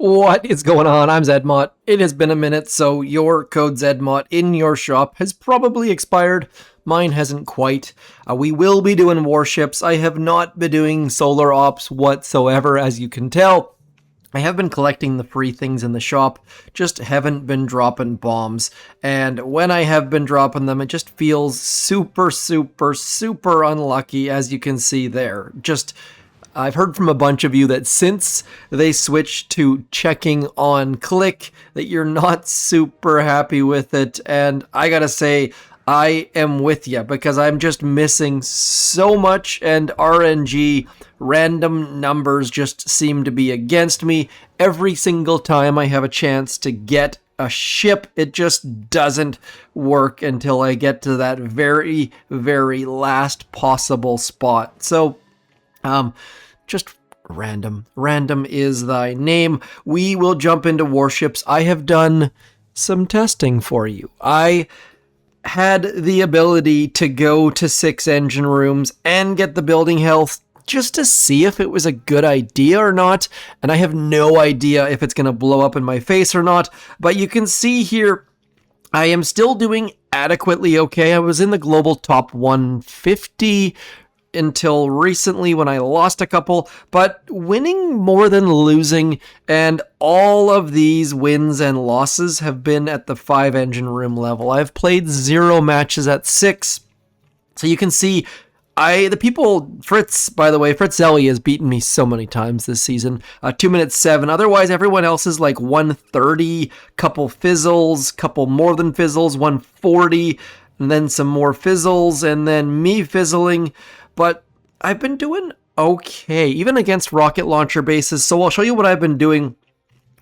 What is going on? I'm Zedmot. It has been a minute, so your code Zedmot in your shop has probably expired. Mine hasn't quite. We will be doing warships. I have not been doing solar ops whatsoever, as you can tell. I have been collecting the free things in the shop, just haven't been dropping bombs. And when I have been dropping them, it just feels super unlucky, as you can see there. I've heard from a bunch of you that since they switched to checking on click, that you're not super happy with it. And I gotta say, I am with you because I'm just missing so much, and RNG random numbers just seem to be against me. Every single time I have a chance to get a ship, it just doesn't work until I get to that very last possible spot. So, just random. Random is thy name. We will jump into warships. I have done some testing for you. I had the ability to go to 6 engine rooms and get the building health just to see if it was a good idea or not, and I have no idea if it's going to blow up in my face or not, but you can see here I am still doing adequately okay. I was in the global top 150 until recently when I lost a couple, but winning more than losing, and all of these wins and losses have been at the 5 engine room level. I've played 0 matches at 6, so you can see Fritz, by the way, Fritz Ellie has beaten me so many times this season, 2 minutes 7. Otherwise, everyone else is like 130, couple fizzles, couple more than fizzles, 140, and then some more fizzles, and then me fizzling. But I've been doing okay, even against rocket launcher bases. So I'll show you what I've been doing.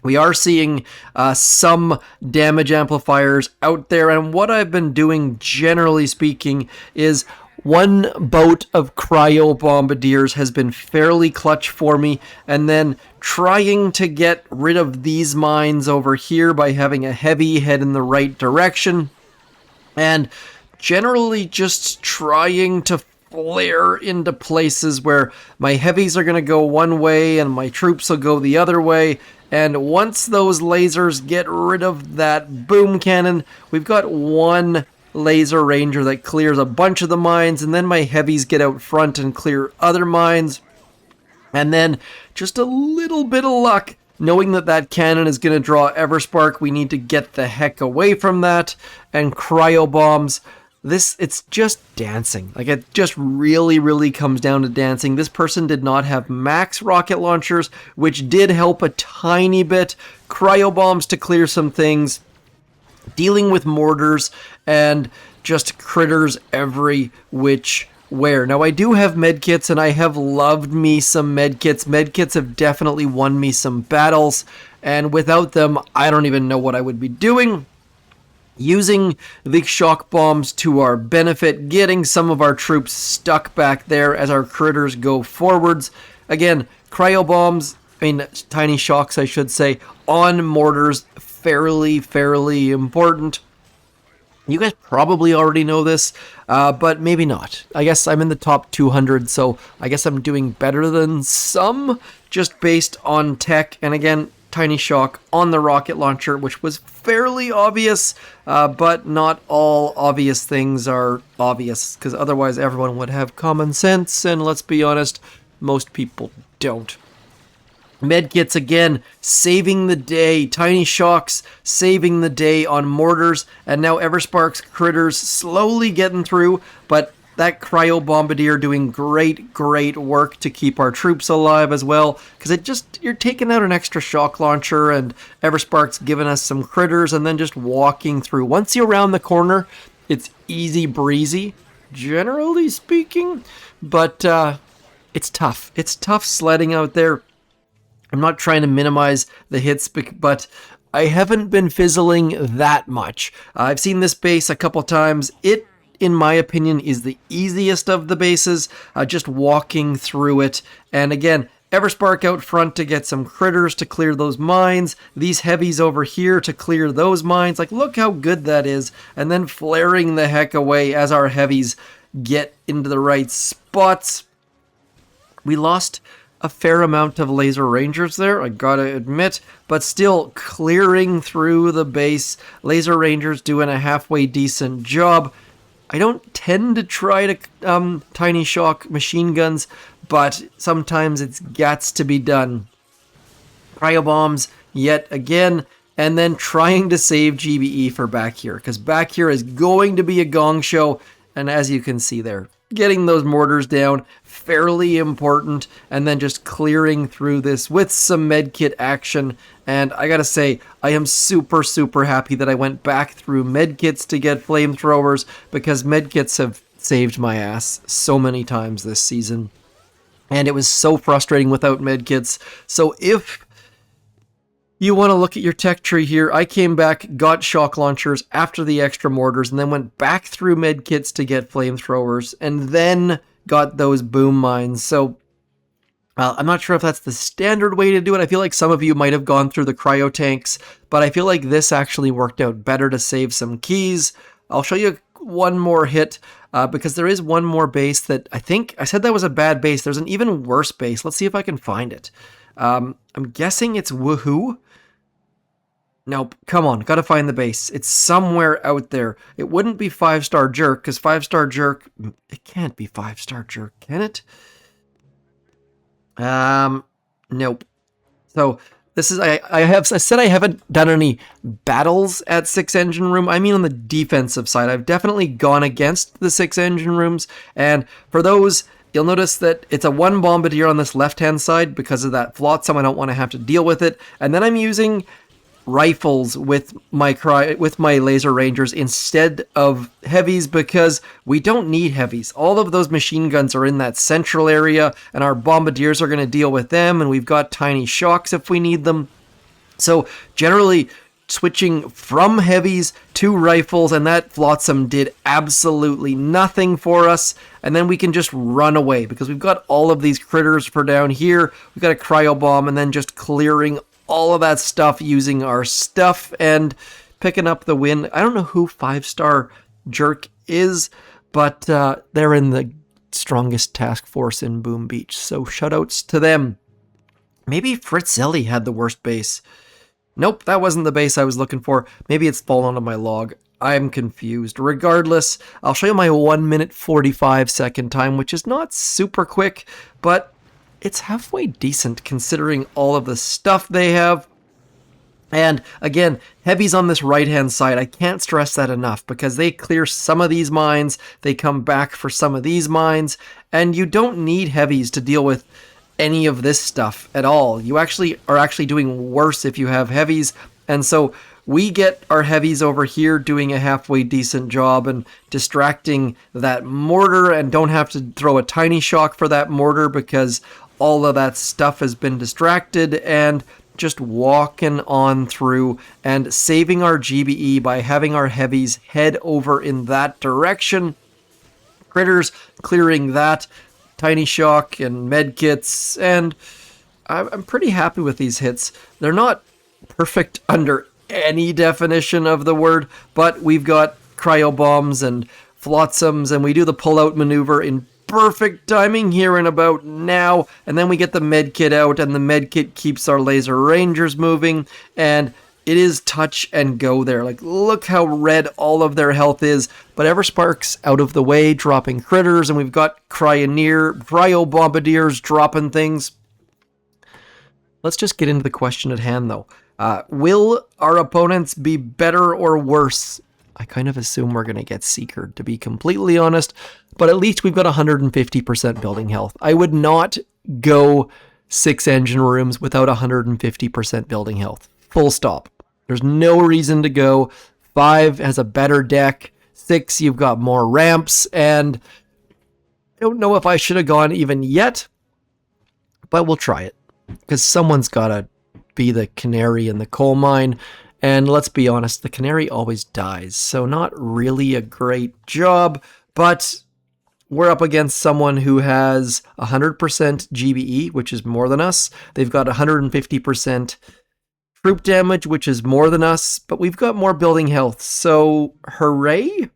We are seeing some damage amplifiers out there, and what I've been doing, generally speaking, is one boat of CryoBombardiers has been fairly clutch for me, and then trying to get rid of these mines over here by having a heavy head in the right direction, and generally just trying to flare into places where my heavies are going to go one way and my troops will go the other way. And once those lasers get rid of that boom cannon, we've got one Laser Ranger that clears a bunch of the mines, and then my heavies get out front and clear other mines. And then just a little bit of luck, knowing that that cannon is going to draw Everspark, we need to get the heck away from that. And cryo bombs. It's just dancing. Like, it just really comes down to dancing. This person did not have max rocket launchers, which did help a tiny bit. Cryo bombs to clear some things. Dealing with mortars and just critters every which where. Now, I do have medkits, and I have loved me some medkits. Medkits have definitely won me some battles, and without them, I don't even know what I would be doing. Using the shock bombs to our benefit, getting some of our troops stuck back there as our critters go forwards. Again, cryo bombs, tiny shocks, I should say, on mortars, fairly important. You guys probably already know this, but maybe not. I guess I'm in the top 200, so I guess I'm doing better than some, just based on tech. And again, tiny shock on the rocket launcher, which was fairly obvious, but not all obvious things are obvious, because otherwise everyone would have common sense, and let's be honest, most people don't. Medkits, again, saving the day. Tiny shocks saving the day on mortars, and now Everspark's critters slowly getting through, but that CryoBombardier doing great work to keep our troops alive as well, because you're taking out an extra shock launcher, and Everspark's giving us some critters, and then just walking through. Once you're around the corner, it's easy breezy, generally speaking, but it's tough. It's tough sledding out there. I'm not trying to minimize the hits, but I haven't been fizzling that much. I've seen this base a couple times. It, in my opinion, is the easiest of the bases, just walking through it. And again, Everspark out front to get some critters to clear those mines, these heavies over here to clear those mines. Like, look how good that is. And then flaring the heck away as our heavies get into the right spots. We lost a fair amount of Laser Rangers there, I gotta admit, but still clearing through the base. Laser Rangers doing a halfway decent job. I don't tend to try to tiny shock machine guns, but sometimes it's gots to be done. Cryo bombs yet again, and then trying to save GBE for back here, because back here is going to be a gong show, and as you can see there, getting those mortars down, fairly important, and then just clearing through this with some medkit action. And I gotta say, I am super, super happy that I went back through medkits to get flamethrowers, because medkits have saved my ass so many times this season. And it was so frustrating without medkits. So if you want to look at your tech tree here, I came back, got shock launchers after the extra mortars, and then went back through medkits to get flamethrowers, and then got those boom mines. So I'm not sure if that's the standard way to do it. I feel like some of you might have gone through the cryo tanks, but I feel like this actually worked out better to save some keys. I'll show you one more hit, because there is one more base that I think, I said that was a bad base. There's an even worse base. Let's see if I can find it. I'm guessing it's Woohoo. Nope, come on, gotta find the base. It's somewhere out there. It wouldn't be 5-star Jerk, because 5-star Jerk, it can't be 5-star Jerk, can it? Nope. So this is, I said I haven't done any battles at 6 engine room. I mean on the defensive side. I've definitely gone against the 6 engine rooms, and for those, you'll notice that it's a 1 bombardier on this left-hand side because of that flotsam. I don't want to have to deal with it. And then I'm using rifles with my Laser Rangers instead of heavies, because we don't need heavies. All of those machine guns are in that central area, and our bombardiers are going to deal with them, and we've got tiny shocks if we need them. So generally switching from heavies to rifles, and that flotsam did absolutely nothing for us, and then we can just run away because we've got all of these critters for down here. We've got a cryo bomb, and then just clearing all of that stuff using our stuff and picking up the win. I don't know who 5-star Jerk is, but they're in the strongest task force in Boom Beach, so shoutouts to them. Maybe Fritzelli had the worst base. Nope, that wasn't the base I was looking for. Maybe it's fallen onto my log. I'm confused. Regardless, I'll show you my 1 minute 45 second time, which is not super quick, but it's halfway decent considering all of the stuff they have. And again, heavies on this right-hand side, I can't stress that enough, because they clear some of these mines, they come back for some of these mines, and you don't need heavies to deal with any of this stuff at all. You actually are doing worse if you have heavies, and so we get our heavies over here doing a halfway decent job and distracting that mortar, and don't have to throw a tiny shock for that mortar because all of that stuff has been distracted, and just walking on through and saving our GBE by having our heavies head over in that direction. Critters clearing that, tiny shock and medkits, and I'm pretty happy with these hits. They're not perfect under any definition of the word, but we've got cryo bombs and flotsams, and we do the pull-out maneuver in perfect timing here and about now, and then we get the medkit out, and the medkit keeps our Laser Rangers moving, and it is touch and go there. Like, look how red all of their health is, but Everspark's out of the way, dropping critters, and we've got CryoBombardiers dropping things. Let's just get into the question at hand, though. Will our opponents be better or worse? I kind of assume we're going to get Seekered, to be completely honest, but at least we've got 150% building health. I would not go 6 engine rooms without 150% building health. Full stop. There's no reason to go. 5 has a better deck. 6, you've got more ramps, and I don't know if I should have gone even yet, but we'll try it, because someone's got to be the canary in the coal mine, and let's be honest, the canary always dies, so not really a great job, but we're up against someone who has 100% GBE, which is more than us. They've got 150% troop damage, which is more than us, but we've got more building health, so hooray!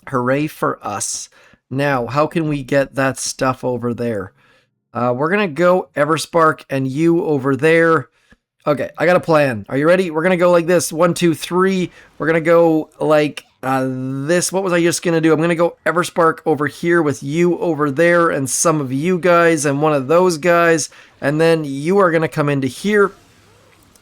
Hooray for us. Now, how can we get that stuff over there? We're going to go Everspark and you over there. Okay, I got a plan. Are you ready? We're going to go like this. 1, 2, 3. We're going to go like this. What was I just going to do? I'm going to go Everspark over here with you over there and some of you guys and one of those guys. And then you are going to come into here.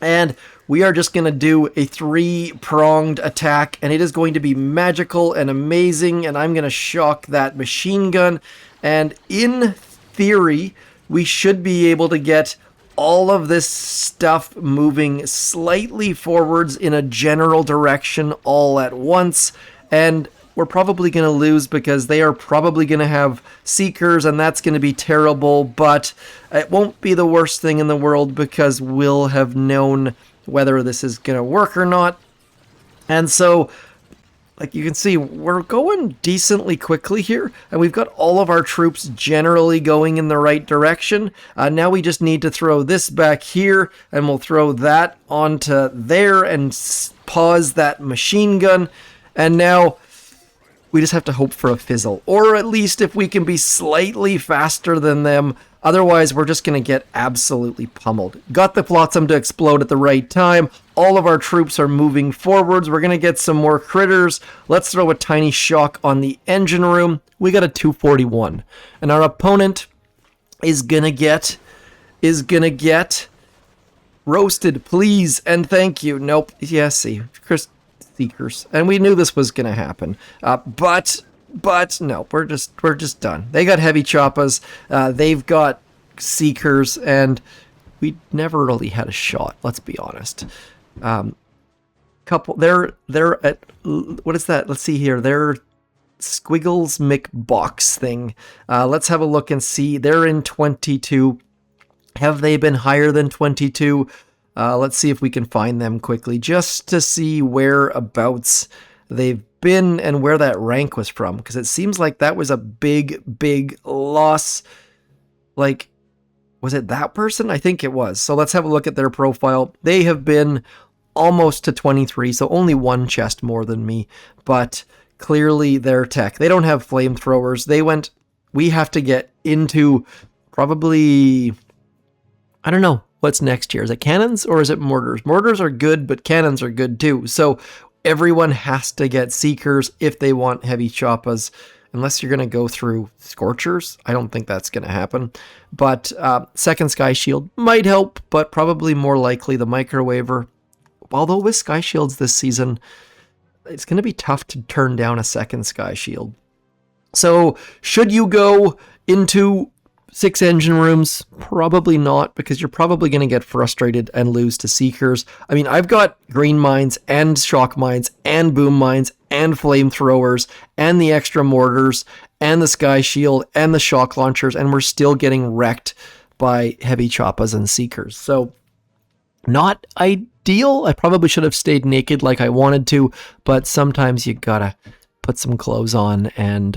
And we are just going to do a 3-pronged attack. And it is going to be magical and amazing. And I'm going to shock that machine gun. And in theory, we should be able to get all of this stuff moving slightly forwards in a general direction all at once, and we're probably going to lose because they are probably going to have Seekers, and that's going to be terrible, but it won't be the worst thing in the world because we'll have known whether this is going to work or not. And so, like you can see, we're going decently quickly here, and we've got all of our troops generally going in the right direction. Now we just need to throw this back here, and we'll throw that onto there and pause that machine gun. And now we just have to hope for a fizzle, or at least if we can be slightly faster than them. Otherwise, we're just going to get absolutely pummeled. Got the Flotsam to explode at the right time. All of our troops are moving forwards. We're going to get some more critters. Let's throw a tiny shock on the engine room. We got a 241. And our opponent is going to get roasted, please, and thank you. Nope. Yeah, see. Chris Seekers. And we knew this was going to happen. But no, we're just done. They got heavy choppas, they've got Seekers, and we never really had a shot. Let's be honest. They're at, what is that? Let's see here. They're Squiggles McBox thing. Let's have a look and see. They're in 22. Have they been higher than 22? Let's see if we can find them quickly, just to see whereabouts they've been and where that rank was from, because it seems like that was a big loss. Like, was it that person? I think it was. So let's have a look at their profile. They have been almost to 23, so only one chest more than me, but clearly their tech. They don't have flamethrowers. We have to get into probably, I don't know, what's next here? Is it cannons or is it mortars? Mortars are good, but cannons are good too. So everyone has to get Seekers if they want heavy choppas, unless you're going to go through Scorchers. I don't think that's going to happen. But second Sky Shield might help, but probably more likely the Microwaver. Although with Sky Shields this season, it's going to be tough to turn down a second Sky Shield. So should you go into 6 engine rooms? Probably not, because you're probably going to get frustrated and lose to Seekers. I mean, I've got green mines and shock mines and boom mines and flamethrowers and the extra mortars and the Sky Shield and the shock launchers, and we're still getting wrecked by heavy choppas and Seekers. So not ideal. I probably should have stayed naked like I wanted to, but sometimes you gotta put some clothes on, and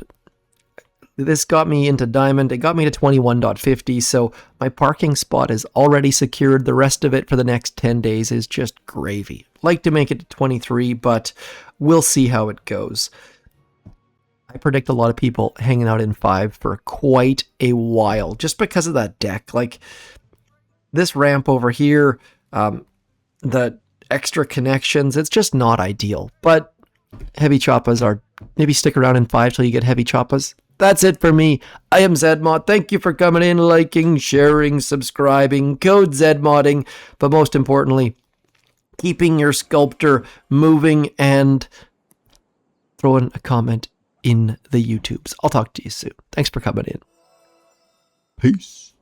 this got me into Diamond. It got me to 21.50, so my parking spot is already secured. The rest of it for the next 10 days is just gravy. Like to make it to 23, but we'll see how it goes. I predict a lot of people hanging out in 5 for quite a while, just because of that deck. Like, this ramp over here, the extra connections, it's just not ideal. But heavy choppas are, maybe stick around in 5 till you get heavy choppas. That's it for me. I am Zedmod. Thank you for coming in, liking, sharing, subscribing, code Zedmodding, but most importantly, keeping your sculptor moving and throwing a comment in the YouTubes. I'll talk to you soon. Thanks for coming in. Peace.